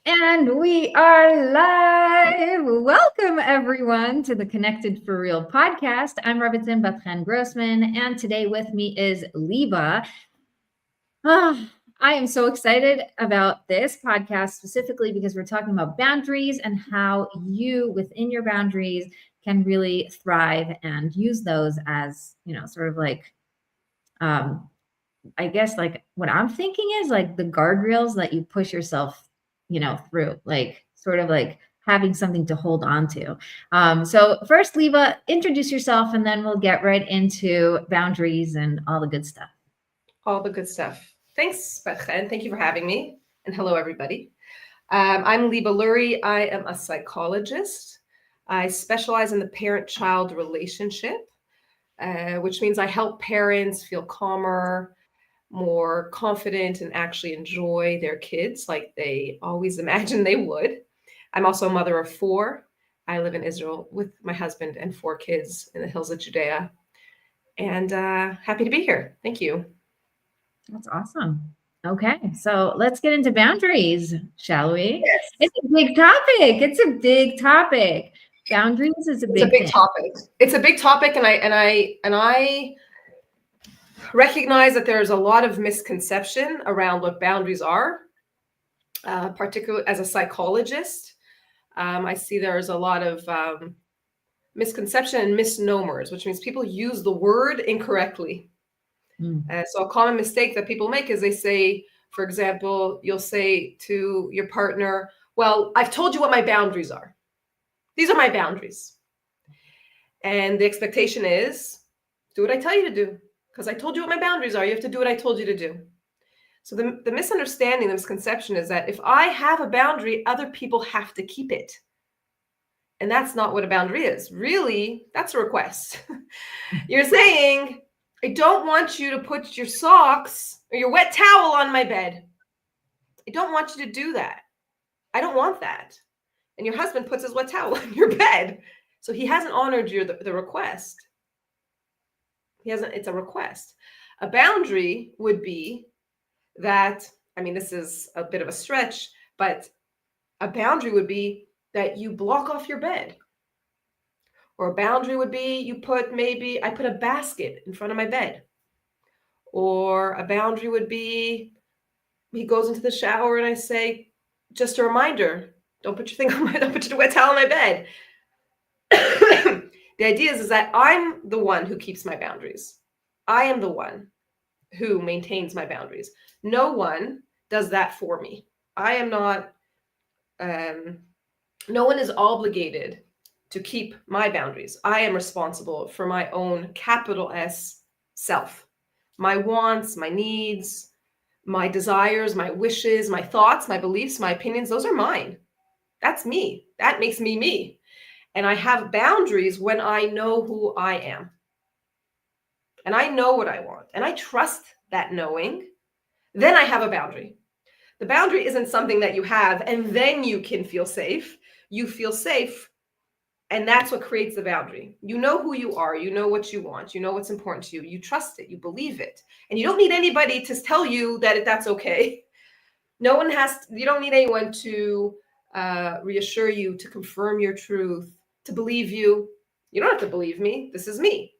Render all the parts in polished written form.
And we are live. Welcome, everyone, to the Connected for Real podcast. I'm Rebbetzin Bat-Chen Grossman, and today with me is Liba. I am so excited about this podcast specifically because we're talking about boundaries and how you, within your boundaries, can really thrive and use those as, sort of like, I guess like what I'm thinking is like the guardrails that you push yourself, through, like sort of like having something to hold on to. So first, Liba, introduce yourself, and then we'll get right into boundaries and all the good stuff. All the good stuff. Thanks, Bat-Chen. Thank you for having me. And hello, everybody. I'm Liba Lurie. I am a psychologist. I specialize in the parent-child relationship, which means I help parents feel calmer, more confident, and actually enjoy their kids like they always imagined they would. I'm also a mother of four. I live in Israel with my husband and four kids in the hills of Judea. And happy to be here. Thank you. That's awesome. Okay, so let's get into boundaries, shall we? Yes. It's a big topic. Boundaries is a big thing. Topic. It's a big topic, and I recognize that there's a lot of misconception around what boundaries are. Particularly as a psychologist, I see there's a lot of misconception and misnomers, which means people use the word incorrectly. So a common mistake that people make is they say, for example, you'll say to your partner, well, I've told you what my boundaries are. These are my boundaries. And the expectation is, do what I tell you to do. Because I told you what my boundaries are. You have to do what I told you to do. So the misunderstanding, the misconception is that if I have a boundary, other people have to keep it. And that's not what a boundary is. Really, that's a request. You're saying, I don't want you to put your socks or your wet towel on my bed. I don't want you to do that. I don't want that. And your husband puts his wet towel on your bed. So he hasn't honored the request. It's a request. A boundary would be that, this is a bit of a stretch, but a boundary would be that you block off your bed. Or a boundary would be I put a basket in front of my bed. Or a boundary would be he goes into the shower and I say, just a reminder, don't put your wet towel on my bed. The idea is that I'm the one who keeps my boundaries. I am the one who maintains my boundaries. No one does that for me. I am not, no one is obligated to keep my boundaries. I am responsible for my own capital S self. My wants, my needs, my desires, my wishes, my thoughts, my beliefs, my opinions, those are mine. That's me. That makes me me. And I have boundaries when I know who I am. And I know what I want. And I trust that knowing. Then I have a boundary. The boundary isn't something that you have and then you can feel safe. You feel safe. And that's what creates the boundary. You know who you are. You know what you want. You know what's important to you. You trust it. You believe it. And you don't need anybody to tell you that that's okay. You don't need anyone to reassure you, to confirm your truth, to believe you. You don't have to believe me. This is me.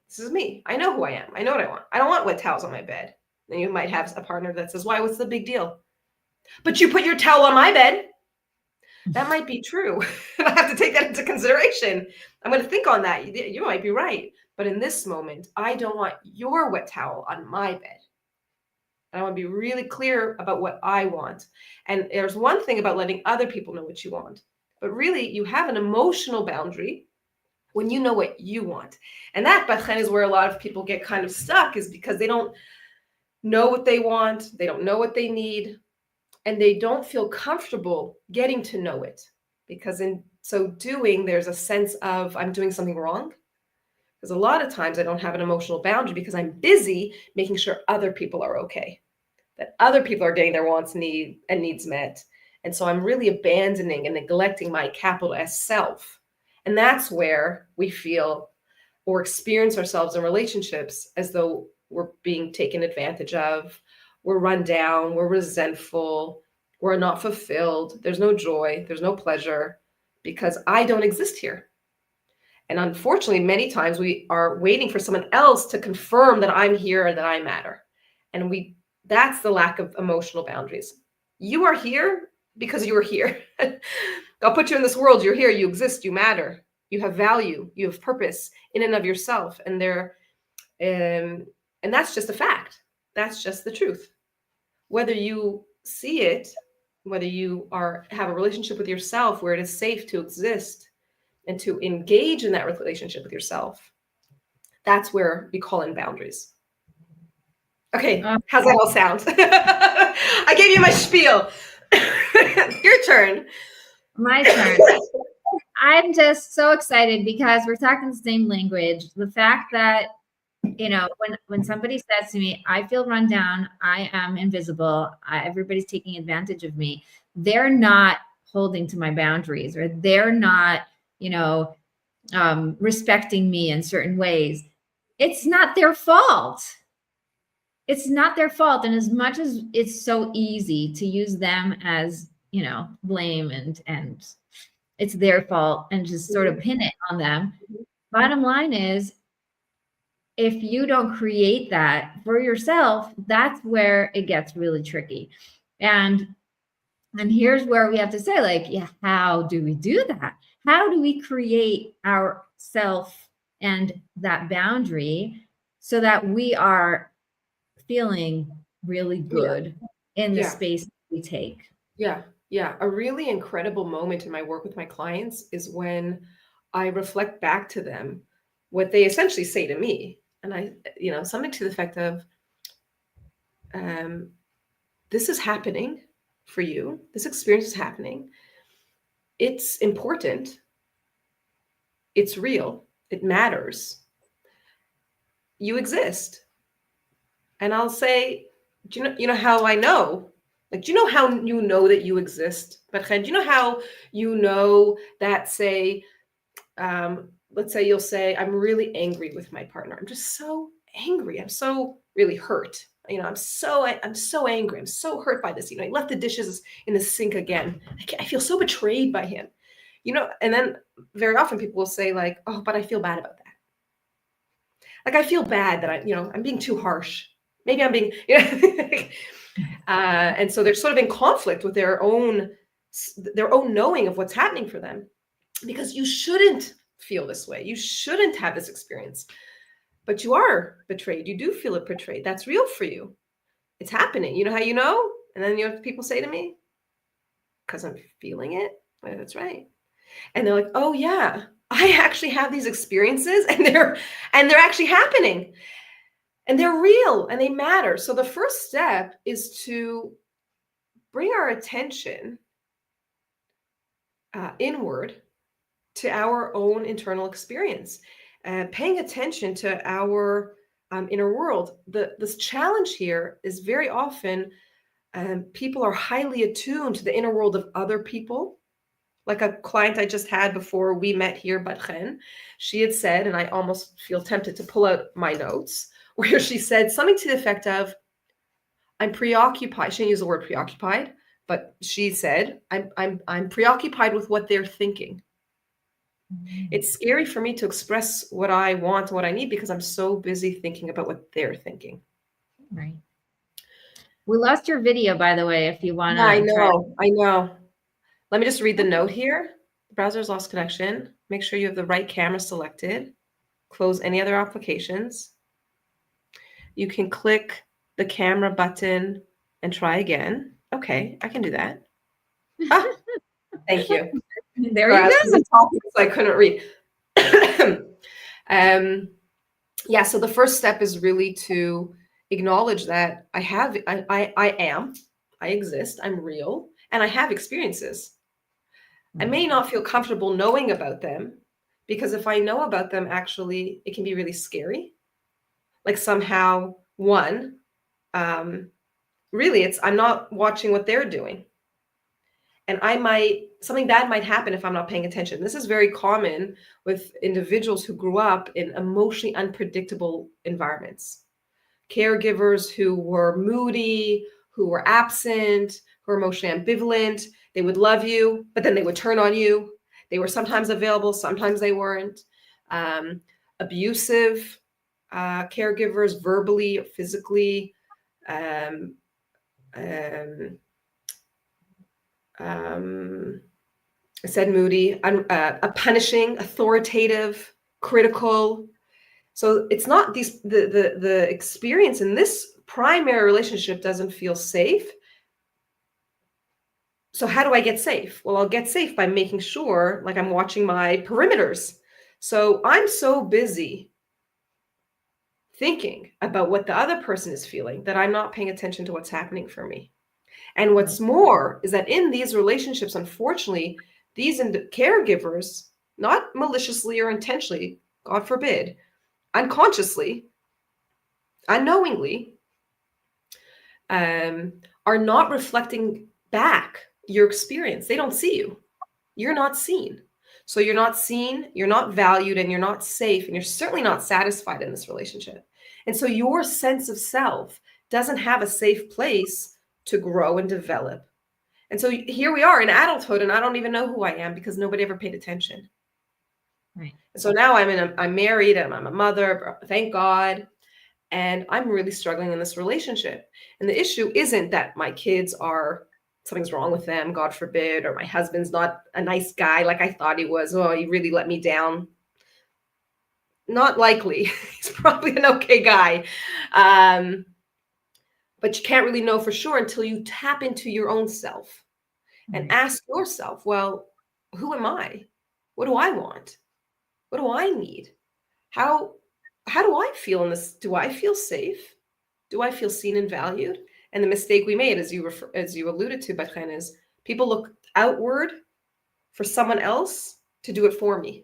This is me. I know who I am. I know what I want. I don't want wet towels on my bed. And you might have a partner that says, why? What's the big deal? But you put your towel on my bed. That might be true. I have to take that into consideration. I'm going to think on that. You might be right. But in this moment, I don't want your wet towel on my bed. And I want to be really clear about what I want. And there's one thing about letting other people know what you want. But really, you have an emotional boundary when you know what you want. And that, Bat-Chen, is where a lot of people get kind of stuck, is because they don't know what they want. They don't know what they need. And they don't feel comfortable getting to know it, because in so doing, there's a sense of I'm doing something wrong. Because a lot of times I don't have an emotional boundary because I'm busy making sure other people are okay, that other people are getting their wants and needs met. And so I'm really abandoning and neglecting my capital S self. And that's where we feel or experience ourselves in relationships as though we're being taken advantage of, we're run down, we're resentful, we're not fulfilled, there's no joy, there's no pleasure, because I don't exist here. And unfortunately, many times we are waiting for someone else to confirm that I'm here and that I matter. And that's the lack of emotional boundaries. You are here because you are here. God put you in this world, you're here, you exist, you matter, you have value, you have purpose in and of yourself. And that's just a fact. That's just the truth. Whether you see it, whether you have a relationship with yourself where it is safe to exist and to engage in that relationship with yourself, that's where we call in boundaries. Okay, how's that all sound? I gave you my spiel. Your turn. My turn. I'm just so excited because we're talking the same language. The fact that, when somebody says to me, I feel run down, I am invisible, everybody's taking advantage of me, they're not holding to my boundaries, or they're not, respecting me in certain ways. It's not their fault. It's not their fault. And as much as it's so easy to use them as, blame and it's their fault and just sort of pin it on them. Bottom line is, if you don't create that for yourself, that's where it gets really tricky. And here's where we have to say, like, yeah, how do we do that? How do we create our self and that boundary so that we are feeling really good in the space we take? Yeah. A really incredible moment in my work with my clients is when I reflect back to them what they essentially say to me. And I, something to the effect of, this is happening for you. This experience is happening. It's important. It's real. It matters. You exist. And I'll say, do you know how I know? Like, do you know how you know that you exist? Bat-Chen, do you know how you know that, say, let's say you'll say, I'm really angry with my partner. I'm just so angry. I'm so really hurt. I'm so angry. I'm so hurt by this. He left the dishes in the sink again. I feel so betrayed by him. And then very often people will say, like, oh, but I feel bad about that. Like, I feel bad that I'm being too harsh. Maybe I'm being, and so they're sort of in conflict with their own knowing of what's happening for them, because you shouldn't feel this way. You shouldn't have this experience, but you are betrayed. You do feel it betrayed. That's real for you. It's happening. You know how you know? And then people say to me, because I'm feeling it. Well, that's right. And they're like, oh yeah, I actually have these experiences, and they're actually happening, and they're real, and they matter. So the first step is to bring our attention inward to our own internal experience, paying attention to our inner world. This challenge here is very often people are highly attuned to the inner world of other people. Like a client I just had before we met here, Bat-Chen, she had said, and I almost feel tempted to pull out my notes, where she said something to the effect of, I'm preoccupied. She didn't use the word preoccupied, but she said, I'm preoccupied with what they're thinking. It's scary for me to express what I want, what I need, because I'm so busy thinking about what they're thinking. Right. We lost your video, by the way, if you want to. I know. Let me just read the note here. The browser's lost connection. Make sure you have the right camera selected. Close any other applications. You can click the camera button and try again. Okay, I can do that. Thank you. There you go. So I couldn't read. So the first step is really to acknowledge that I exist, I'm real, and I have experiences. I may not feel comfortable knowing about them, because if I know about them, actually, it can be really scary. Like somehow, really, I'm not watching what they're doing. And something bad might happen if I'm not paying attention. This is very common with individuals who grew up in emotionally unpredictable environments. Caregivers who were moody, who were absent, who are emotionally ambivalent. They would love you, but then they would turn on you. They were sometimes available, sometimes they weren't. Abusive caregivers, verbally or physically. Um, I said moody, a punishing, authoritative, critical. So it's not the experience in this primary relationship doesn't feel safe. So how do I get safe? Well, I'll get safe by making sure, like, I'm watching my perimeters. So I'm so busy thinking about what the other person is feeling that I'm not paying attention to what's happening for me. And what's more is that in these relationships, unfortunately, these caregivers, not maliciously or intentionally, God forbid, unconsciously, unknowingly, are not reflecting back your experience. They don't see you. You're not seen. So you're not seen, you're not valued, and you're not safe, and you're certainly not satisfied in this relationship. And so your sense of self doesn't have a safe place to grow and develop. And so here we are in adulthood, and I don't even know who I am because nobody ever paid attention. Right. And so now I'm married and I'm a mother, thank God. And I'm really struggling in this relationship. And the issue isn't that my kids are, something's wrong with them, God forbid, or my husband's not a nice guy like I thought he was. Oh, he really let me down. Not likely. He's probably an okay guy. But you can't really know for sure until you tap into your own self and ask yourself, well, who am I? What do I want? What do I need? How do I feel in this? Do I feel safe? Do I feel seen and valued? And the mistake we made, as you alluded to, Bat-Chen, is people look outward for someone else to do it for me.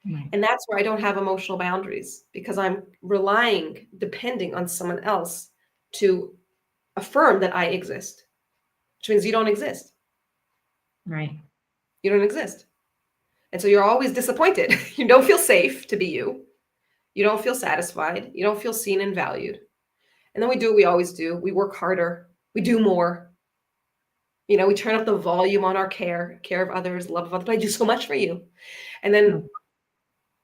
Right. And that's where I don't have emotional boundaries, because I'm depending on someone else to affirm that I exist, which means you don't exist. Right. You don't exist. And so you're always disappointed. You don't feel safe to be you. You don't feel satisfied. You don't feel seen and valued. And then we do what we always do. We work harder. We do more. We turn up the volume on our care of others, love of others. But I do so much for you. And then,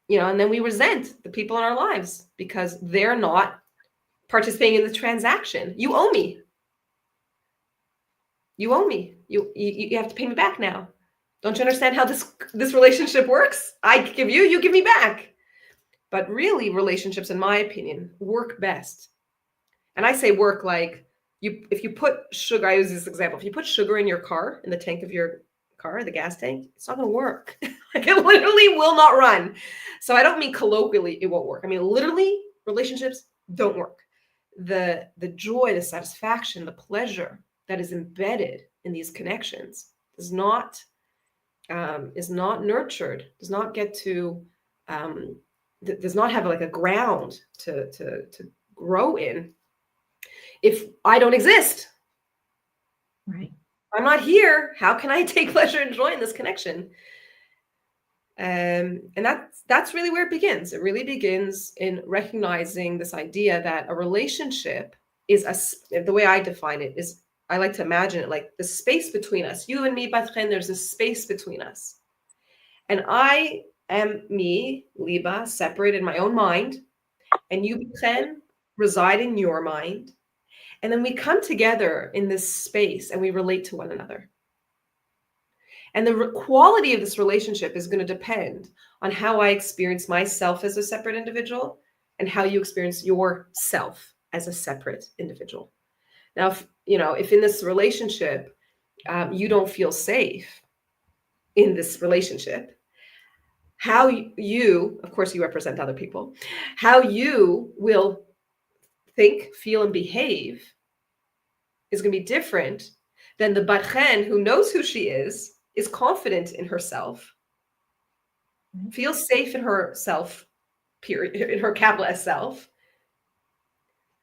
and then we resent the people in our lives because they're not participating in the transaction. You owe me. You owe me. You have to pay me back now. Don't you understand how this relationship works? I give you, you give me back. But really, relationships, in my opinion, work best. And I say work like if you put sugar, I use this example. If you put sugar in your car, in the tank of your car, the gas tank, it's not going to work. Like, it literally will not run. So I don't mean colloquially it won't work. I mean, literally, relationships don't work. The joy, the satisfaction, the pleasure that is embedded in these connections is not nurtured, does not get to, does not have like a ground to grow in if I don't exist. Right. I'm not here. How can I take pleasure and joy in this connection? And that's really where it begins. It really begins in recognizing this idea that a relationship is the way I define it is, I like to imagine it like the space between us. You and me, Bat-Chen, there's a space between us. And I am me, Liba, separated in my own mind. And you, Bat-Chen, reside in your mind. And then we come together in this space and we relate to one another. And the quality of this relationship is going to depend on how I experience myself as a separate individual and how you experience yourself as a separate individual. Now, if in this relationship, you don't feel safe in this relationship, how you, of course, you represent other people, how you will think, feel, and behave is going to be different than the Bat-Chen who knows who she is confident in herself, feels safe in herself, period, in her capital S self,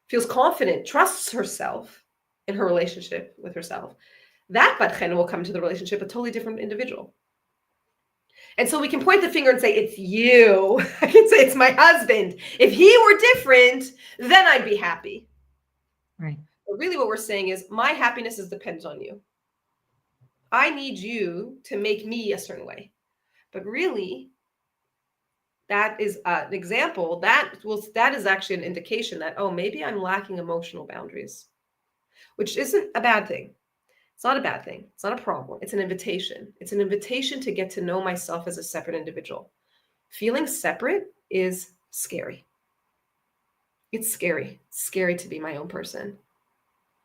feels confident, trusts herself in her relationship with herself. That Bat-Chen will come to the relationship a totally different individual. And so we can point the finger and say, it's you. I can say it's my husband. If he were different, then I'd be happy. Right. But really what we're saying is my happiness is dependent on you. I need you to make me a certain way. But really, that is an example that is actually an indication that, oh, maybe I'm lacking emotional boundaries, which isn't a bad thing. It's not a bad thing. It's not a problem. It's an invitation. It's an invitation to get to know myself as a separate individual. Feeling separate is scary. It's scary. It's scary to be my own person.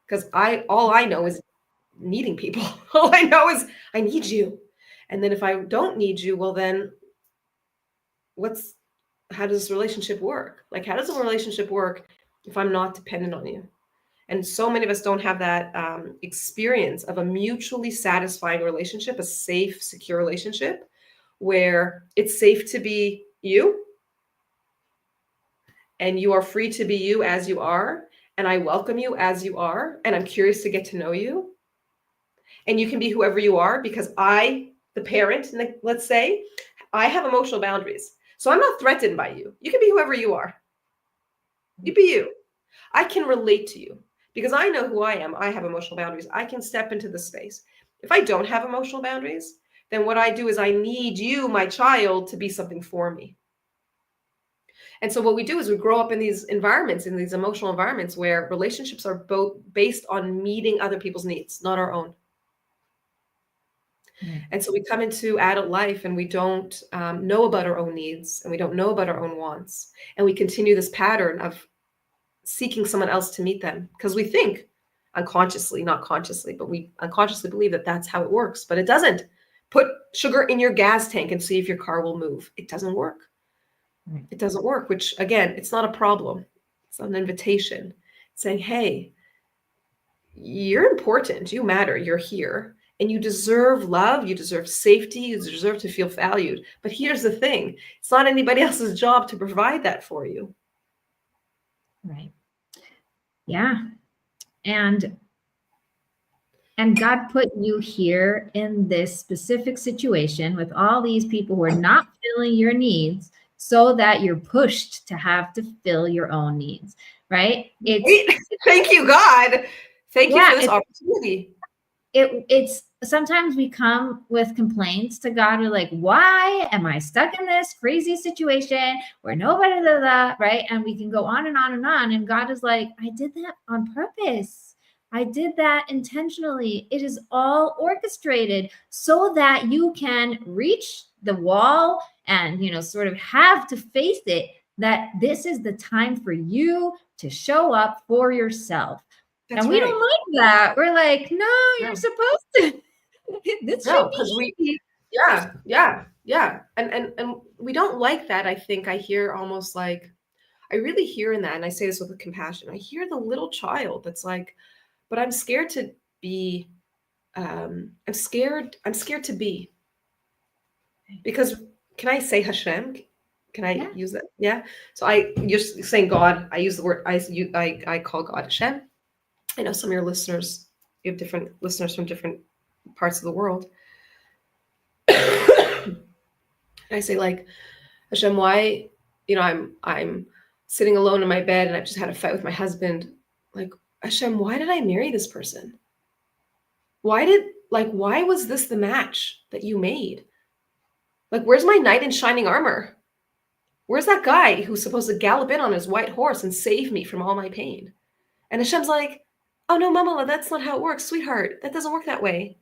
Because all I know is needing people. All I know is I need you. And then if I don't need you, well then how does this relationship work? Like, how does a relationship work if I'm not dependent on you? And so many of us don't have that experience of a mutually satisfying relationship, a safe, secure relationship where it's safe to be you and you are free to be you as you are. And I welcome you as you are. And I'm curious to get to know you. And you can be whoever you are because I, the parent, let's say, I have emotional boundaries. So I'm not threatened by you. You can be whoever you are. You be you. I can relate to you because I know who I am. I have emotional boundaries. I can step into the space. If I don't have emotional boundaries, then what I do is I need you, my child, to be something for me. And so what we do is we grow up in these environments, in these emotional environments where relationships are both based on meeting other people's needs, not our own. And so we come into adult life and we don't know about our own needs and we don't know about our own wants. And we continue this pattern of seeking someone else to meet them because we think unconsciously, not consciously, but we unconsciously believe that that's how it works. But it doesn't. Put sugar in your gas tank and see if your car will move. It doesn't work. It doesn't work, which again, it's not a problem. It's an invitation saying, hey, you're important. You matter. You're here. And you deserve love, you deserve safety, you deserve to feel valued. But here's the thing, it's not anybody else's job to provide that for you. Right. Yeah. And God put you here in this specific situation with all these people who are not filling your needs so that you're pushed to have to fill your own needs, right? Thank you, God. Thank you for this opportunity. It's sometimes we come with complaints to God. We're like, why am I stuck in this crazy situation where nobody does that, right? And we can go on and on and on. And God is like, I did that on purpose. I did that intentionally. It is all orchestrated so that you can reach the wall and, sort of have to face it, that this is the time for you to show up for yourself. That's and we don't like that. We're like, no, you're supposed to. This should be. Yeah. And we don't like that. I think I hear almost like, I really hear in that, and I say this with compassion. I hear the little child that's like, but I'm scared to be. I'm scared to be. Because can I say Hashem? Can I use that? Yeah. So you're saying God. I use the word. I call God Hashem. I know some of your listeners, you have different listeners from different parts of the world. I say like, Hashem, why, I'm sitting alone in my bed and I've just had a fight with my husband. Like, Hashem, why did I marry this person? Why was this the match that you made? Like, where's my knight in shining armor? Where's that guy who's supposed to gallop in on his white horse and save me from all my pain? And Hashem's like, oh no, Mama, that's not how it works, sweetheart. That doesn't work that way.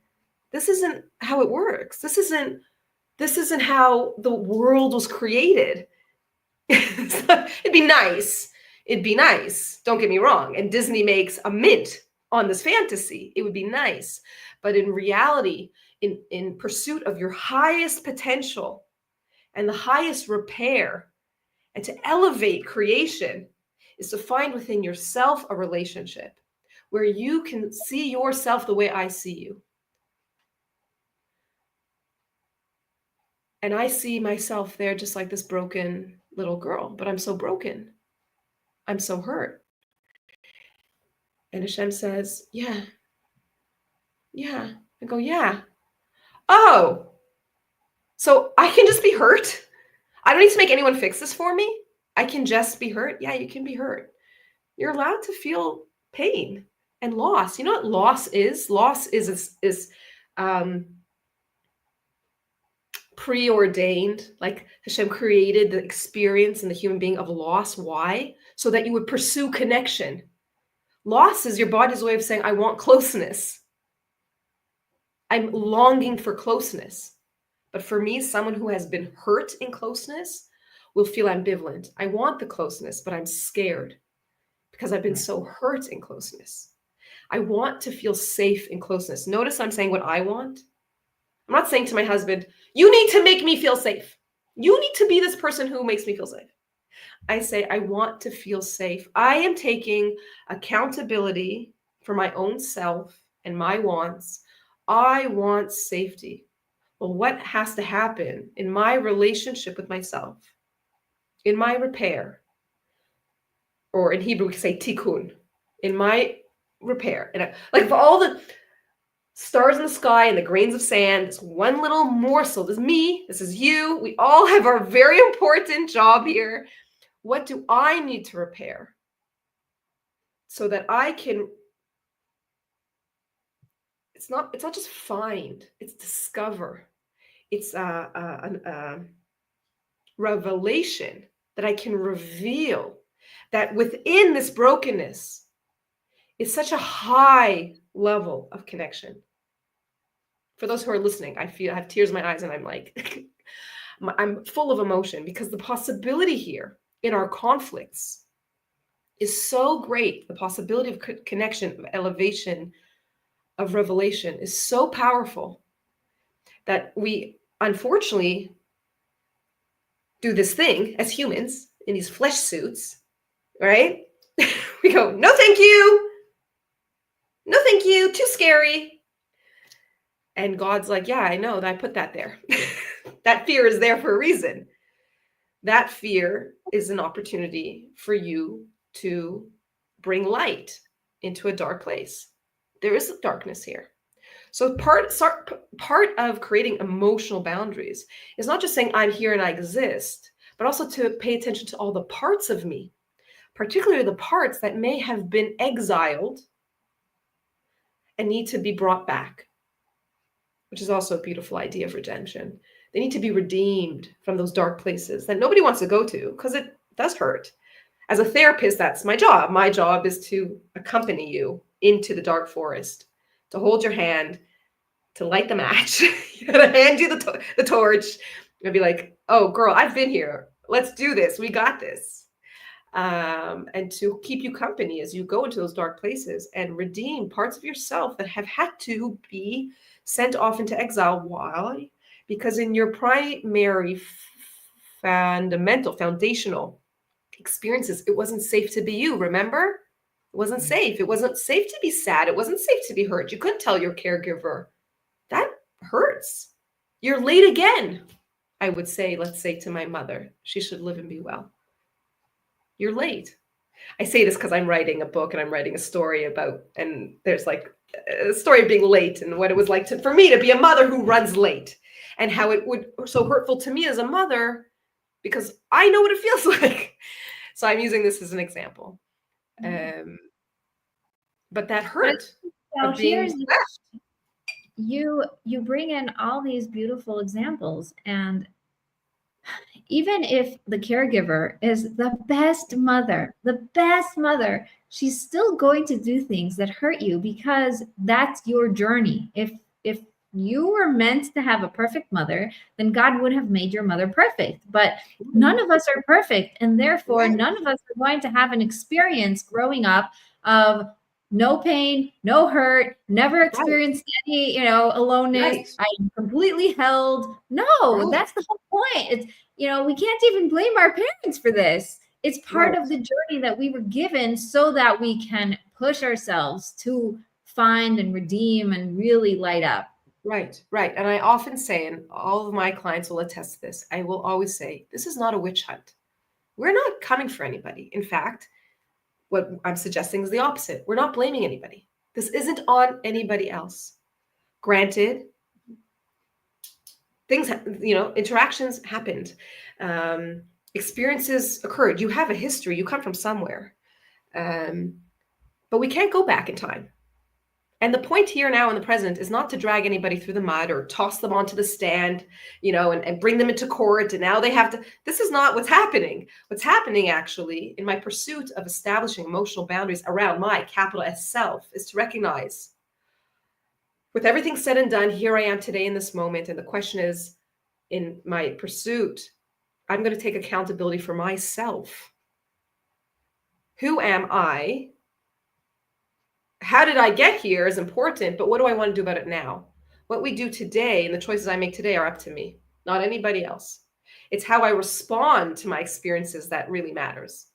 This isn't how it works. This isn't how the world was created. It'd be nice. Don't get me wrong. And Disney makes a mint on this fantasy. It would be nice. But in reality, in pursuit of your highest potential and the highest repair, and to elevate creation, is to find within yourself a relationship where you can see yourself the way I see you. And I see myself there just like this broken little girl, but I'm so broken. I'm so hurt. And Hashem says, yeah. I go, yeah. Oh, so I can just be hurt? I don't need to make anyone fix this for me? I can just be hurt? Yeah, you can be hurt. You're allowed to feel pain and loss. You know what loss is? Loss is preordained, like Hashem created the experience in the human being of loss. Why? So that you would pursue connection. Loss is your body's way of saying, I want closeness. I'm longing for closeness. But for me, someone who has been hurt in closeness will feel ambivalent. I want the closeness, but I'm scared because I've been so hurt in closeness. I want to feel safe in closeness. Notice I'm saying what I want. I'm not saying to my husband, you need to make me feel safe. You need to be this person who makes me feel safe. I say, I want to feel safe. I am taking accountability for my own self and my wants. I want safety. Well, what has to happen in my relationship with myself, in my repair, or in Hebrew, we can say tikkun, in my repair, and like for all the stars in the sky and the grains of sand, this one little morsel, this is me, this is you, we all have our very important job here. What do I need to repair so that I can, it's not just find, it's discover. It's a revelation that I can reveal that within this brokenness is such a high level of connection. For those who are listening, I have tears in my eyes and I'm like, I'm full of emotion because the possibility here in our conflicts is so great. The possibility of connection, of elevation, of revelation is so powerful that we unfortunately do this thing as humans in these flesh suits, right? We go, no, thank you. No, thank you. Too scary. And God's like, yeah, I know that I put that there. That fear is there for a reason. That fear is an opportunity for you to bring light into a dark place. There is darkness here. So part of creating emotional boundaries is not just saying I'm here and I exist, but also to pay attention to all the parts of me, particularly the parts that may have been exiled and need to be brought back, which is also a beautiful idea of redemption. They need to be redeemed from those dark places that nobody wants to go to because it does hurt. As a therapist, that's my job. My job is to accompany you into the dark forest, to hold your hand, to light the match, to hand you the torch, and be like, oh, girl, I've been here. Let's do this. We got this. And to keep you company as you go into those dark places and redeem parts of yourself that have had to be sent off into exile. Why? Because in your primary foundational experiences, it wasn't safe to be you, remember? It wasn't safe. It wasn't safe to be sad. It wasn't safe to be hurt. You couldn't tell your caregiver, that hurts. You're late again. I would say, let's say to my mother, she should live and be well. You're late. I say this because I'm writing a book and I'm writing a story about, and there's like a story of being late and what it was like for me to be a mother who runs late and how it would so hurtful to me as a mother because I know what it feels like. So I'm using this as an example. But that hurt. So here's you bring in all these beautiful examples, and even if the caregiver is the best mother, she's still going to do things that hurt you because that's your journey. If you were meant to have a perfect mother, then God would have made your mother perfect. But none of us are perfect, and therefore none of us are going to have an experience growing up of no pain, no hurt, never experienced any, aloneness. I'm completely held. No, that's the whole point. It's, we can't even blame our parents for this. It's part of the journey that we were given so that we can push ourselves to find and redeem and really light up. Right. And I often say, and all of my clients will attest to this, I will always say, this is not a witch hunt. We're not coming for anybody. In fact, what I'm suggesting is the opposite. We're not blaming anybody. This isn't on anybody else. Granted, things, interactions happened. Experiences occurred. You have a history. You come from somewhere. But we can't go back in time. And the point here now in the present is not to drag anybody through the mud or toss them onto the stand, and bring them into court. And now they have to, this is not what's happening. What's happening actually in my pursuit of establishing emotional boundaries around my capital S self is to recognize, with everything said and done, here I am today in this moment. And the question is, in my pursuit, I'm going to take accountability for myself. Who am I? How did I get here is important, but what do I want to do about it now? What we do today and the choices I make today are up to me, not anybody else. It's how I respond to my experiences that really matters.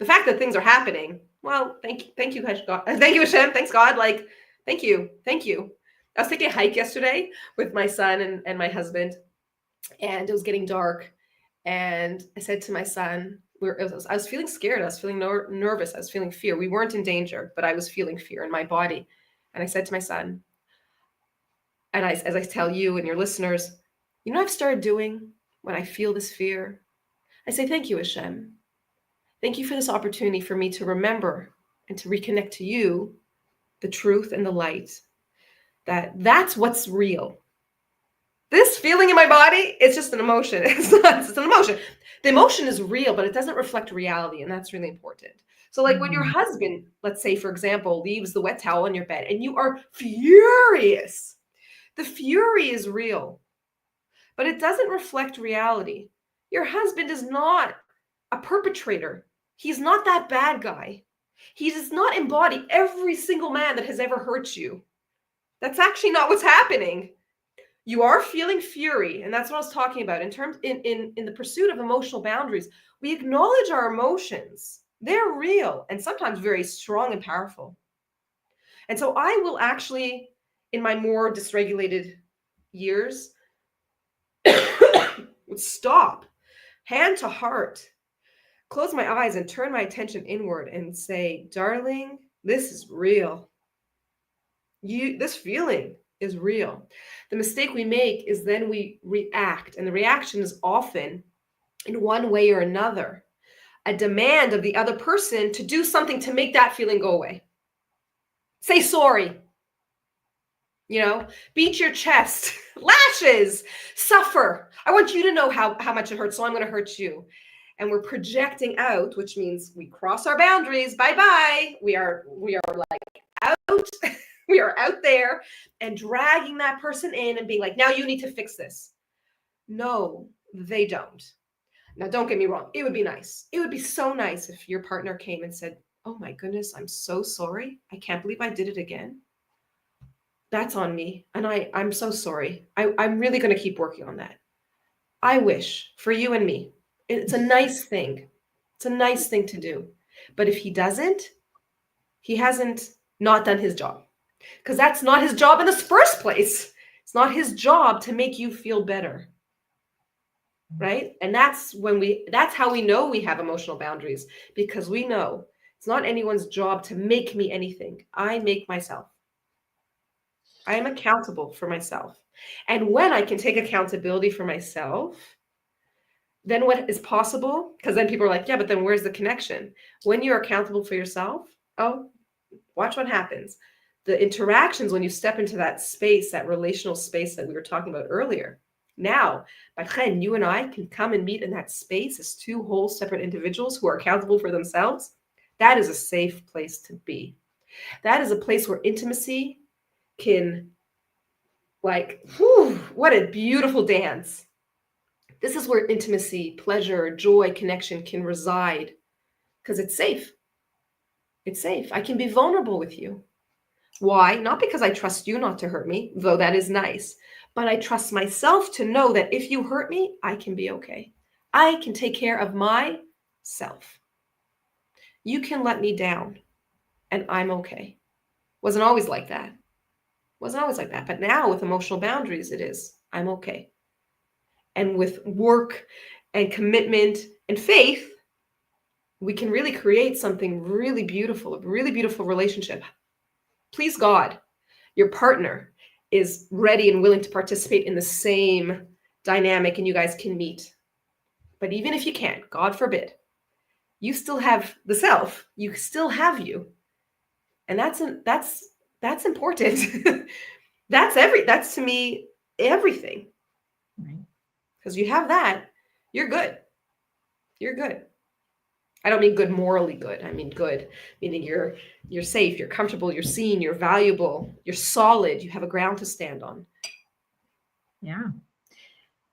The fact that things are happening, well, thank you, God. Thank you, Hashem. Thanks, God. Like, thank you. I was taking a hike yesterday with my son and my husband, and it was getting dark. And I said to my son, I was feeling scared. I was feeling nervous. I was feeling fear. We weren't in danger, but I was feeling fear in my body. And I said to my son, and as I tell you and your listeners, I've started doing when I feel this fear? I say, thank you, Hashem. Thank you for this opportunity for me to remember and to reconnect to you, the truth and the light, that's what's real. This feeling in my body, it's just an emotion. It's an emotion. The emotion is real, but it doesn't reflect reality. And that's really important. So like when your husband, let's say, for example, leaves the wet towel on your bed and you are furious, the fury is real, but it doesn't reflect reality. Your husband is not a perpetrator. He's not that bad guy. He does not embody every single man that has ever hurt you. That's actually not what's happening. You are feeling fury, and that's what I was talking about. In the pursuit of emotional boundaries, we acknowledge our emotions. They're real and sometimes very strong and powerful. And so I will actually, in my more dysregulated years, would stop, hand to heart, close my eyes and turn my attention inward and say, darling, this is real. This feeling is real. The mistake we make is then we react, and the reaction is often, in one way or another, a demand of the other person to do something to make that feeling go away. Say sorry. Beat your chest, lashes, suffer. I want you to know how much it hurts, so I'm going to hurt you. And we're projecting out, which means we cross our boundaries. Bye-bye. We are like out. We are out there and dragging that person in and being like, now you need to fix this. No, they don't. Now, don't get me wrong. It would be nice. It would be so nice if your partner came and said, oh my goodness, I'm so sorry. I can't believe I did it again. That's on me. And I'm so sorry. I'm really going to keep working on that. I wish for you and me. It's a nice thing. It's a nice thing to do. But if he doesn't, he hasn't not done his job. Because that's not his job in the first place. It's not his job to make you feel better. Right? And that's how we know we have emotional boundaries, because we know it's not anyone's job to make me anything. I make myself. I am accountable for myself. And when I can take accountability for myself, then what is possible? Because then people are like, yeah, but then where's the connection? When you're accountable for yourself, watch what happens. The interactions, when you step into that space, that relational space that we were talking about earlier. Now, Bat-Chen, you and I can come and meet in that space as two whole separate individuals who are accountable for themselves. That is a safe place to be. That is a place where intimacy can, what a beautiful dance. This is where intimacy, pleasure, joy, connection can reside, because it's safe. It's safe. I can be vulnerable with you. Why? Not because I trust you not to hurt me, though that is nice, but I trust myself to know that if you hurt me, I can be okay. I can take care of myself. You can let me down and I'm okay. Wasn't always like that. But now with emotional boundaries, it is. I'm okay. And with work and commitment and faith, we can really create something really beautiful, a really beautiful relationship. Please God, your partner is ready and willing to participate in the same dynamic and you guys can meet. But even if you can't, God forbid, you still have the self. You still have you. And that's That's important. That's to me everything. Right. Because you have that, you're good. You're good. I don't mean good morally good. I mean good, meaning you're safe, you're comfortable, you're seen, you're valuable, you're solid, you have a ground to stand on. Yeah.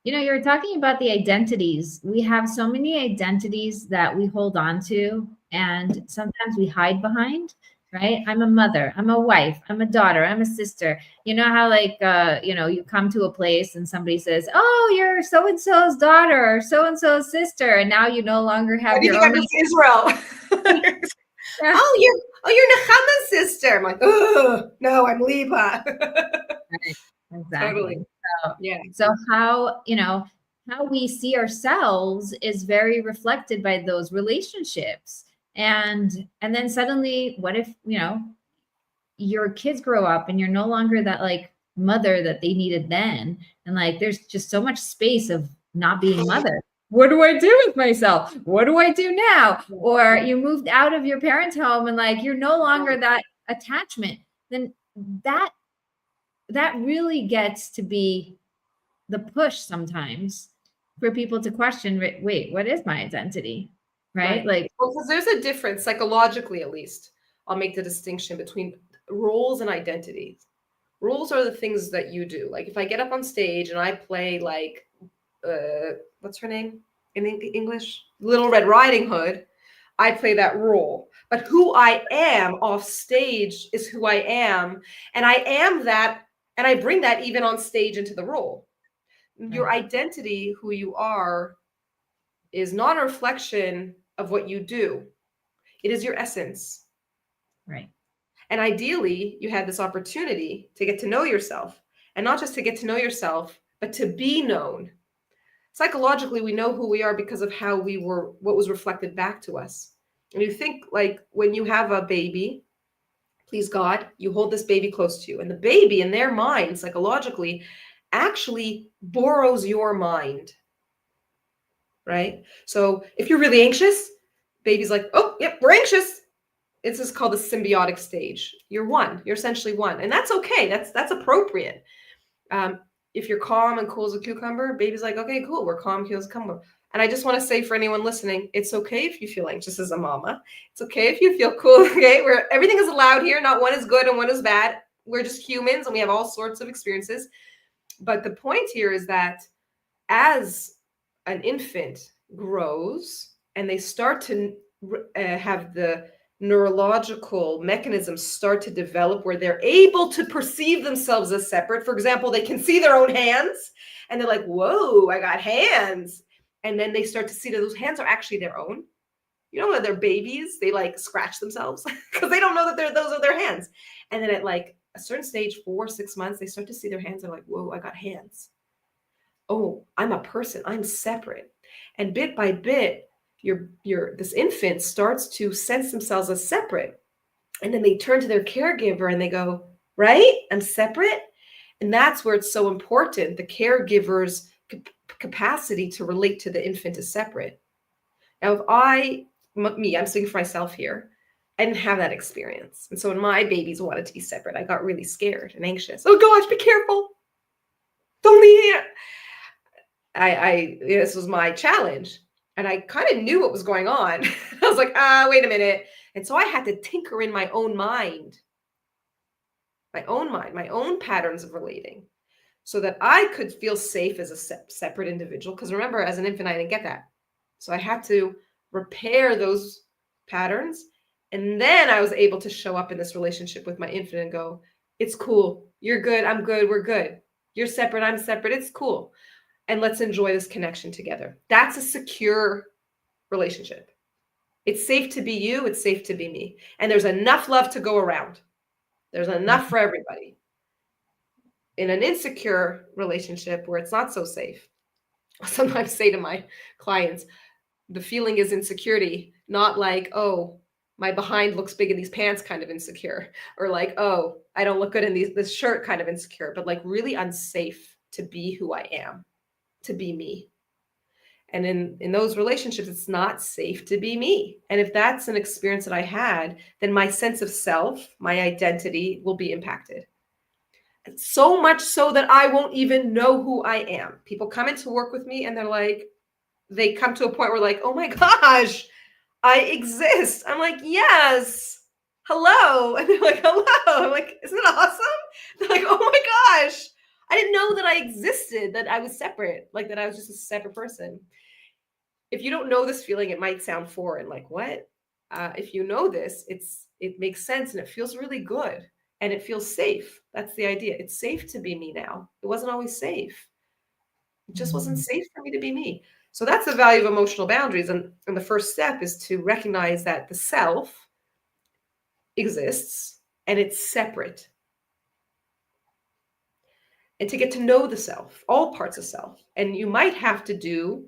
You know, you're talking about the identities. We have so many identities that we hold on to, and sometimes we hide behind, right? I'm a mother, I'm a wife, I'm a daughter, I'm a sister. You know how, like, you come to a place and somebody says, "Oh, you're so and so's daughter or so and so's sister," and now you no longer Why have do you your think I'm own. Miss Israel? Yeah, You're Nechama's sister. I'm like, oh no, I'm Liba. right. Totally. Exactly. So, Yeah. so how we see ourselves is very reflected by those relationships. And then suddenly, what if, your kids grow up and you're no longer that like mother that they needed then, and like there's just so much space of not being mother. What do I do with myself? What do I do now? Or you moved out of your parents' home and like you're no longer that attachment. Then that really gets to be the push sometimes for people to question, wait, what is my identity? Right? Right. Like, Well, because there's a difference, psychologically at least. I'll make the distinction between roles and identities. Roles are the things that you do. Like if I get up on stage and I play like what's her name in English? Little Red Riding Hood, I play that role. But who I am off stage is who I am. And I am that, and I bring that even on stage into the role. Your right, identity, who you are, is not a reflection of what you do. It is your essence. right, And ideally, you had this opportunity to get to know yourself, and not just to get to know yourself, but to be known. Psychologically, we know who we are because of how we were, what was reflected back to us. And you think like when you have a baby, please God, you hold this baby close to you, and the baby in their mind, psychologically, actually borrows your mind, right? So if you're really anxious, baby's like, oh, yep, we're anxious. It's just called the symbiotic stage. You're one. You're essentially one, and that's okay. That's appropriate. Um, if you're calm and cool as a cucumber, baby's like, okay, cool. We're calm, cool as a cucumber. And I just want to say for anyone listening, it's okay if you feel anxious as a mama. It's okay if you feel cool. Okay, where everything is allowed here. Not one is good and one is bad. We're just humans and we have all sorts of experiences. But the point here is that as an infant grows and they start to have the neurological mechanisms start to develop where they're able to perceive themselves as separate. For example, they can see their own hands and they're like, whoa, I got hands. And then they start to see that those hands are actually their own. You know, when they're babies, they like scratch themselves because they don't know that those are their hands. And then at like a certain stage, 4 or 6 months, they start to see their hands. They're like, whoa, I got hands. Oh, I'm a person, I'm separate. And bit by bit, your this infant starts to sense themselves as separate. And then they turn to their caregiver and they go, right? I'm separate. And that's where it's so important. The caregiver's capacity to relate to the infant is separate. Now, if I'm speaking for myself here, I didn't have that experience. And so when my babies wanted to be separate, I got really scared and anxious. Oh gosh, be careful. Don't leave. This was my challenge, and I kind of knew what was going on. I was like, wait a minute. And so I had to tinker in my own mind, my own patterns of relating, so that I could feel safe as a separate individual. Because remember, as an infant, I didn't get that. So I had to repair those patterns. And then I was able to show up in this relationship with my infant and go, it's cool. You're good. I'm good. We're good. You're separate. I'm separate. It's cool. And let's enjoy this connection together. That's a secure relationship. It's safe to be you. It's safe to be me. And there's enough love to go around. There's enough for everybody. In an insecure relationship where it's not so safe, I sometimes say to my clients, the feeling is insecurity, not like, oh, my behind looks big in these pants kind of insecure, or like, oh, I don't look good in this shirt kind of insecure, but like really unsafe to be who I am, to be me. And in those relationships, it's not safe to be me. And if that's an experience that I had, then my sense of self, my identity will be impacted. So much so that I won't even know who I am. People come into work with me and they're like, they come to a point where like, oh my gosh, I exist. I'm like, yes, hello. And they're like, hello. I'm like, isn't it awesome? They're like, oh my gosh, I didn't know that I existed, that I was separate, like that I was just a separate person. If you don't know this feeling, it might sound foreign, like what? If you know this, it makes sense and it feels really good and it feels safe. That's the idea. It's safe to be me now. It wasn't always safe. It just wasn't safe for me to be me. So that's the value of emotional boundaries. And the first step is to recognize that the self exists and it's separate. And to get to know the self, all parts of self. And you might have to do,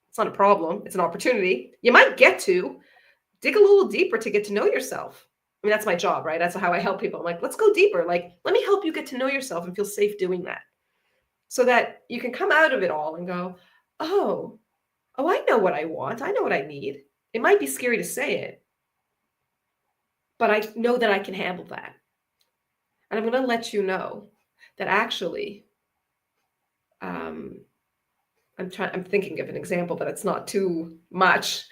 it's not a problem, it's an opportunity. You might get to dig a little deeper to get to know yourself. I mean, that's my job, right? That's how I help people. I'm like, let's go deeper. Like, let me help you get to know yourself and feel safe doing that. So that you can come out of it all and go, oh, I know what I want. I know what I need. It might be scary to say it, but I know that I can handle that. And I'm going to let you know that actually, I'm thinking of an example, but it's not too much.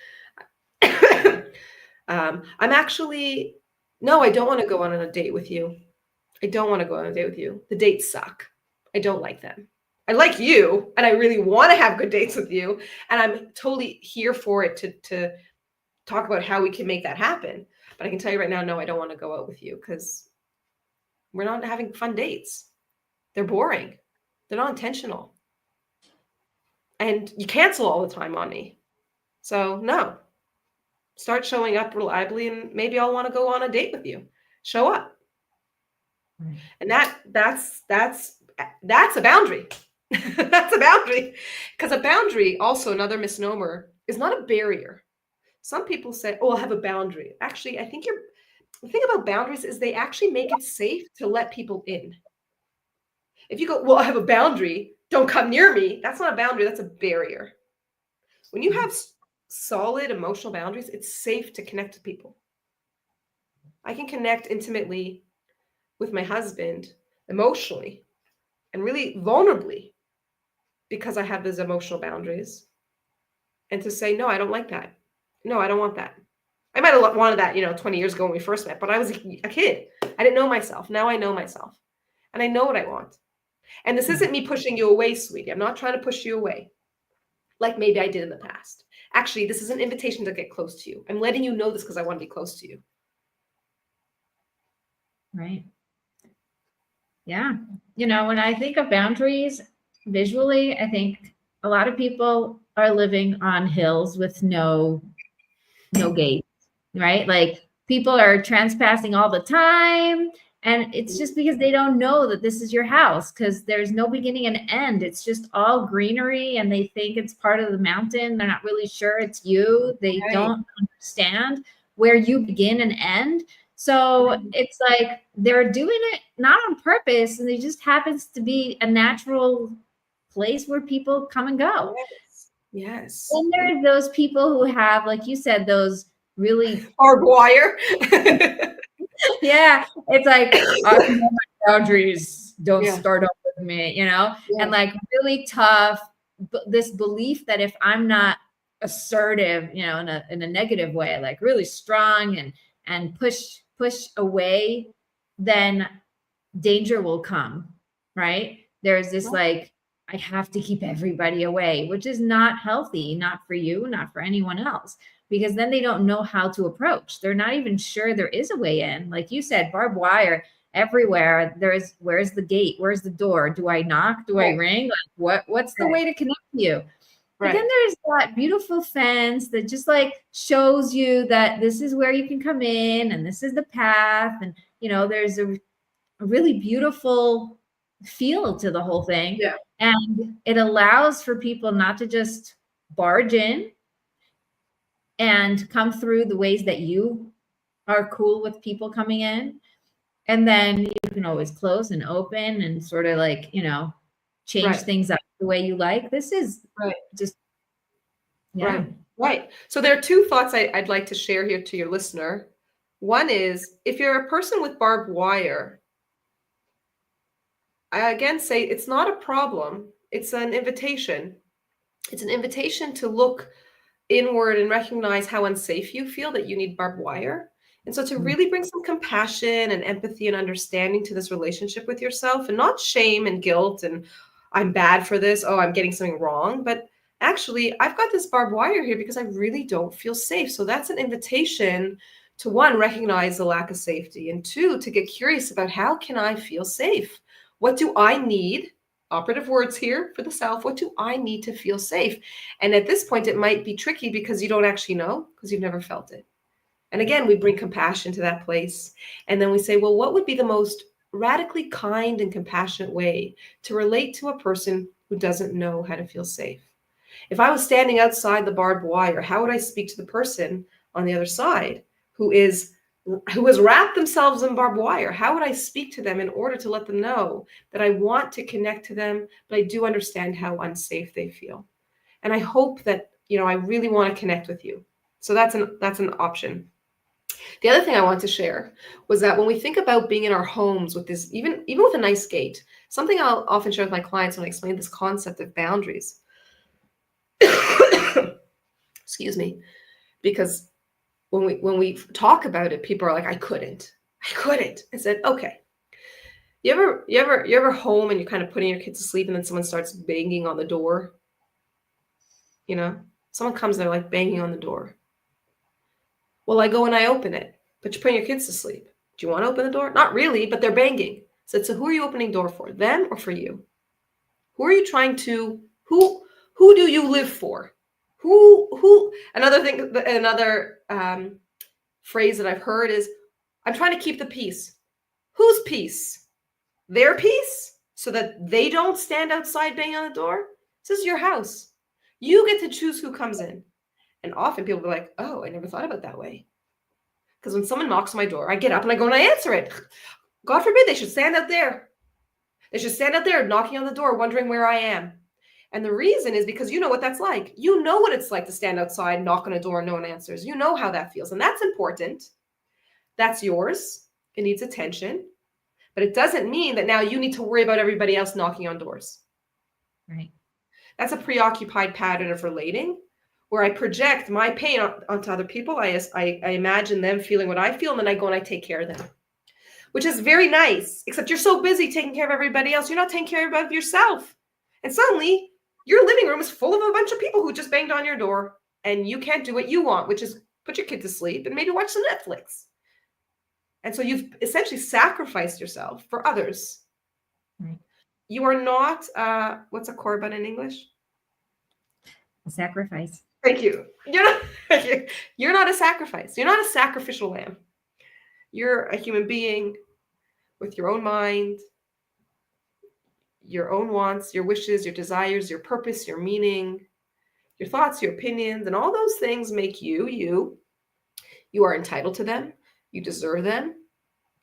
I'm actually, no, I don't want to go on a date with you. I don't want to go on a date with you. The dates suck. I don't like them. I like you, and I really want to have good dates with you, and I'm totally here for it to talk about how we can make that happen. But I can tell you right now, no, I don't want to go out with you because we're not having fun dates. They're boring. They're not intentional. And you cancel all the time on me. So no, start showing up reliably and maybe I'll want to go on a date with you. Show up. Right. And that's a boundary. That's a boundary. Because a boundary, also another misnomer, is not a barrier. Some people say, oh, I have a boundary. Actually, I think the thing about boundaries is they actually make it safe to let people in. If you go, well, I have a boundary, don't come near me. That's not a boundary, that's a barrier. When you have solid emotional boundaries, it's safe to connect to people. I can connect intimately with my husband emotionally and really vulnerably because I have those emotional boundaries. And to say, no, I don't like that. No, I don't want that. I might have wanted that, 20 years ago when we first met, but I was a kid. I didn't know myself. Now I know myself. And I know what I want. And this isn't me pushing you away, sweetie. I'm not trying to push you away like maybe I did in the past. Actually, this is an invitation to get close to you. I'm letting you know this because I want to be close to you. Right. Yeah. When I think of boundaries visually, I think a lot of people are living on hills with no gates, right? Like people are trespassing all the time. And it's just because they don't know that this is your house because there's no beginning and end. It's just all greenery and they think it's part of the mountain. They're not really sure it's you. They don't understand where you begin and end. So it's like they're doing it not on purpose and it just happens to be a natural place where people come and go. Yes. And there's those people who have, like you said, those really barbed wire. Yeah, it's like I know my boundaries. Don't start up with me, and like really tough. This belief that if I'm not assertive, in a negative way, like really strong and push away, then danger will come. Right? There's this like I have to keep everybody away, which is not healthy, not for you, not for anyone else. Because then they don't know how to approach. They're not even sure there is a way in. Like you said, barbed wire everywhere. Where's the gate? Where's the door? Do I knock? Do I ring? Like what's the way to connect you? But then there's that beautiful fence that just like shows you that this is where you can come in and this is the path. And there's a really beautiful feel to the whole thing. Yeah. And it allows for people not to just barge in and come through the ways that you are cool with people coming in. And then you can always close and open and sort of like, change things up the way you like. This is just Yeah. Right. So there are two thoughts I'd like to share here to your listener. One is, if you're a person with barbed wire, I again say it's not a problem. It's an invitation. It's an invitation to look inward and recognize how unsafe you feel that you need barbed wire. And so to Mm. really bring some compassion and empathy and understanding to this relationship with yourself, and not shame and guilt and I'm bad for this, oh, I'm getting something wrong, but actually I've got this barbed wire here because I really don't feel safe. So that's an invitation to, one, recognize the lack of safety, and two, to get curious about how can I feel safe? What do I need? Operative words here for the self. What do I need to feel safe? And at this point, it might be tricky because you don't actually know, because you've never felt it. And again, we bring compassion to that place. And then we say, well, what would be the most radically kind and compassionate way to relate to a person who doesn't know how to feel safe? If I was standing outside the barbed wire, how would I speak to the person on the other side who has wrapped themselves in barbed wire? How would I speak to them in order to let them know that I want to connect to them, but I do understand how unsafe they feel? And I hope that, I really want to connect with you. So that's an option. The other thing I want to share was that when we think about being in our homes with this, even with a nice gate, something I'll often share with my clients when I explain this concept of boundaries. Excuse me, because when we talk about it, people are like, I couldn't. I said, okay. You ever home and you're kind of putting your kids to sleep and then someone starts banging on the door? Someone comes, they're like banging on the door. Well, I go and I open it, but you're putting your kids to sleep. Do you want to open the door? Not really, but they're banging. So who are you opening the door for? Them or for you? Who are you trying to, who do you live for? Another phrase that I've heard is, I'm trying to keep the peace. Whose peace? Their peace? So that they don't stand outside banging on the door? This is your house. You get to choose who comes in. And often people will be like, oh, I never thought about it that way. Because when someone knocks on my door, I get up and I go and I answer it. God forbid they should stand out there. They should stand out there knocking on the door, wondering where I am. And the reason is because you know what that's like. You know what it's like to stand outside, knock on a door, and no one answers. You know how that feels. And that's important. That's yours. It needs attention. But it doesn't mean that now you need to worry about everybody else knocking on doors. Right. That's a preoccupied pattern of relating, where I project my pain onto other people. I imagine them feeling what I feel, and then I go and I take care of them, which is very nice, except you're so busy taking care of everybody else, you're not taking care of yourself. And suddenly, your living room is full of a bunch of people who just banged on your door, and you can't do what you want, which is put your kid to sleep and maybe watch some Netflix. And so you've essentially sacrificed yourself for others. Right. You are not, what's a korban in English? A sacrifice. Thank you. You're not a sacrifice. You're not a sacrificial lamb. You're a human being with your own mind, your own wants, your wishes, your desires, your purpose, your meaning, your thoughts, your opinions, and all those things make you, you. You are entitled to them. You deserve them.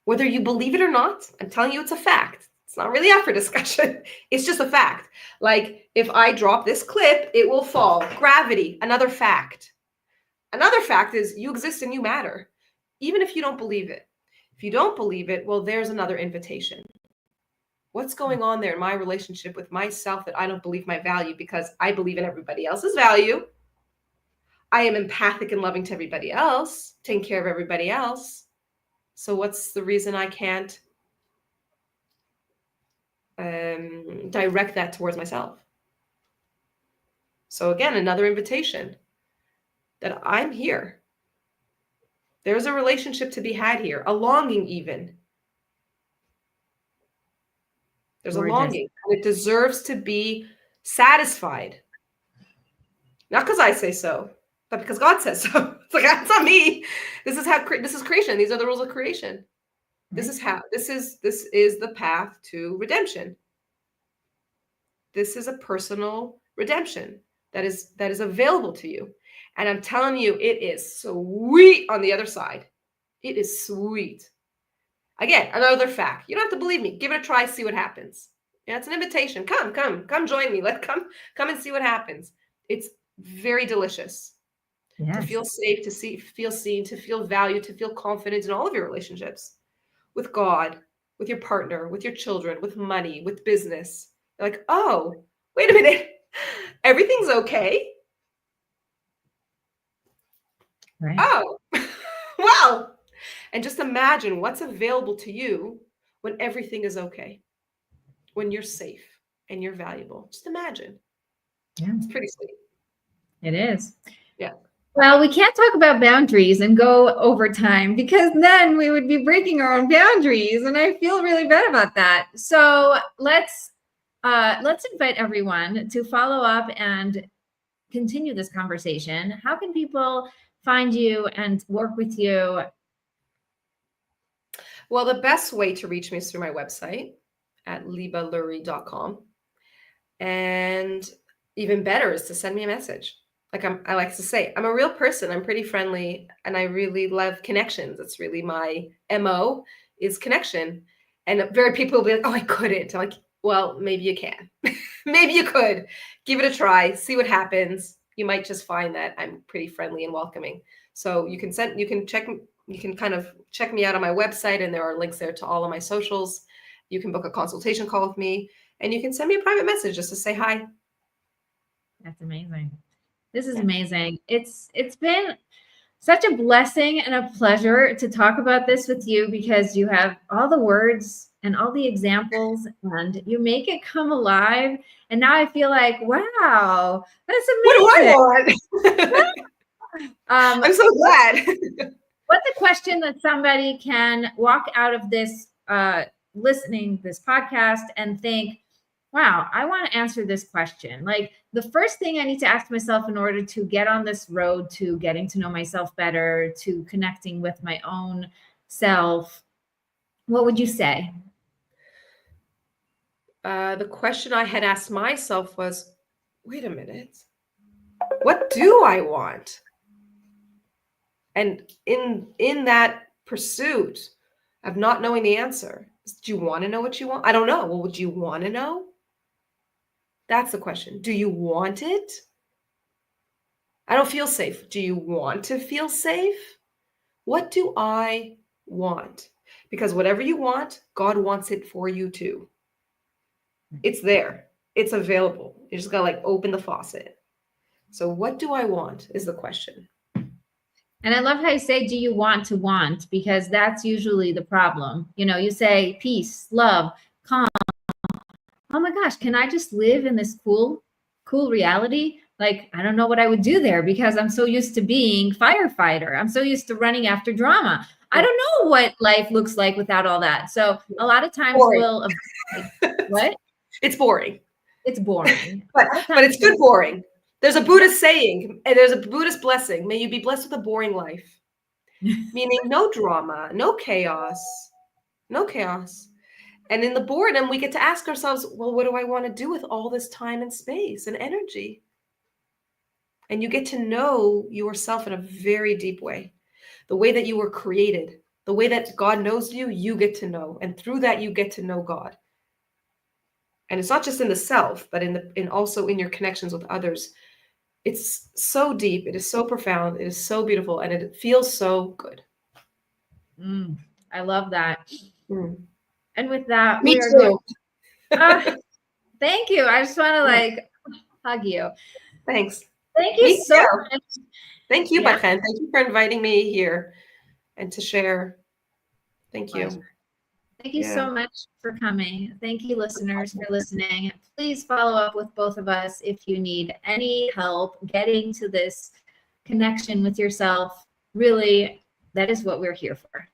Whether you believe it or not, I'm telling you, it's a fact. It's not really up for discussion. It's just a fact. Like, if I drop this clip, it will fall. Gravity, another fact. Another fact is you exist and you matter, even if you don't believe it. If you don't believe it, well, there's another invitation. What's going on there in my relationship with myself that I don't believe my value because I believe in everybody else's value? I am empathic and loving to everybody else, taking care of everybody else. So what's the reason I can't direct that towards myself? So again, another invitation that I'm here. There's a relationship to be had here, a longing even. There's a longing, and it deserves to be satisfied. Not because I say so, but because God says so. It's like, that's not me. This is creation. These are the rules of creation. This is the path to redemption. This is a personal redemption that is available to you. And I'm telling you, it is sweet on the other side. It is sweet. Again, another fact. You don't have to believe me. Give it a try, see what happens. Yeah, it's an invitation. Come join me. Come and see what happens. It's very delicious. To Yes. feel safe, to feel seen, to feel valued, to feel confident in all of your relationships with God, with your partner, with your children, with money, with business. You're like, oh, wait a minute, everything's okay. Right. Oh, wow. And just imagine what's available to you when everything is okay, when you're safe and you're valuable. Just imagine. Yeah, It's pretty sweet. it is. Yeah. Well, we can't talk about boundaries and go over time because then we would be breaking our own boundaries, and I feel really bad about that. So let's invite everyone to follow up and continue this conversation. How can people find you and work with you? Well, the best way to reach me is through my website at libalurie.com. And even better is to send me a message. Like I like to say, I'm a real person. I'm pretty friendly and I really love connections. It's really my MO is connection. And very people will be like, oh, I couldn't. I'm like, well, maybe you can. Maybe you could. Give it a try. See what happens. You might just find that I'm pretty friendly and welcoming. So you can kind of check me out on my website, and there are links there to all of my socials. You can book a consultation call with me, and you can send me a private message just to say hi. That's amazing. This is amazing. It's been such a blessing and a pleasure to talk about this with you because you have all the words and all the examples and you make it come alive. And now I feel like, wow, that's What do amazing. I want? I'm so glad. What's a question that somebody can walk out of this listening this podcast and think, wow, I want to answer this question. Like the first thing I need to ask myself in order to get on this road to getting to know myself better, to connecting with my own self, what would you say? The question I had asked myself was, wait a minute, what do I want? And in that pursuit of not knowing the answer, do you want to know what you want? I don't know. Well, would you want to know? That's the question. Do you want it? I don't feel safe. Do you want to feel safe? What do I want? Because whatever you want, God wants it for you too. It's there. It's available. You just gotta like open the faucet. So what do I want is the question. And I love how you say, do you want to want? Because that's usually the problem. You know, you say peace, love, calm. Oh my gosh, can I just live in this cool reality? Like, I don't know what I would do there because I'm so used to being firefighter. I'm so used to running after drama. I don't know what life looks like without all that. So a lot of times we'll what? It's boring. It's boring. But it's good boring. There's a Buddhist saying, and there's a Buddhist blessing. May you be blessed with a boring life. Meaning no drama, no chaos, no chaos. And in the boredom, we get to ask ourselves, well, what do I want to do with all this time and space and energy? And you get to know yourself in a very deep way. The way that you were created, the way that God knows you, you get to know. And through that, you get to know God. And it's not just in the self, but in also in your connections with others. It's so deep. It is so profound. It is so beautiful. And it feels so good. I love that. And with that, me too. Thank you. I just want to like hug you. Thanks. Thank you so much. Thank you, Bat-Chen. Thank you for inviting me here and to share. Thank you. Thank you so much for coming. Thank you, listeners, for listening. Please follow up with both of us if you need any help getting to this connection with yourself. Really, that is what we're here for.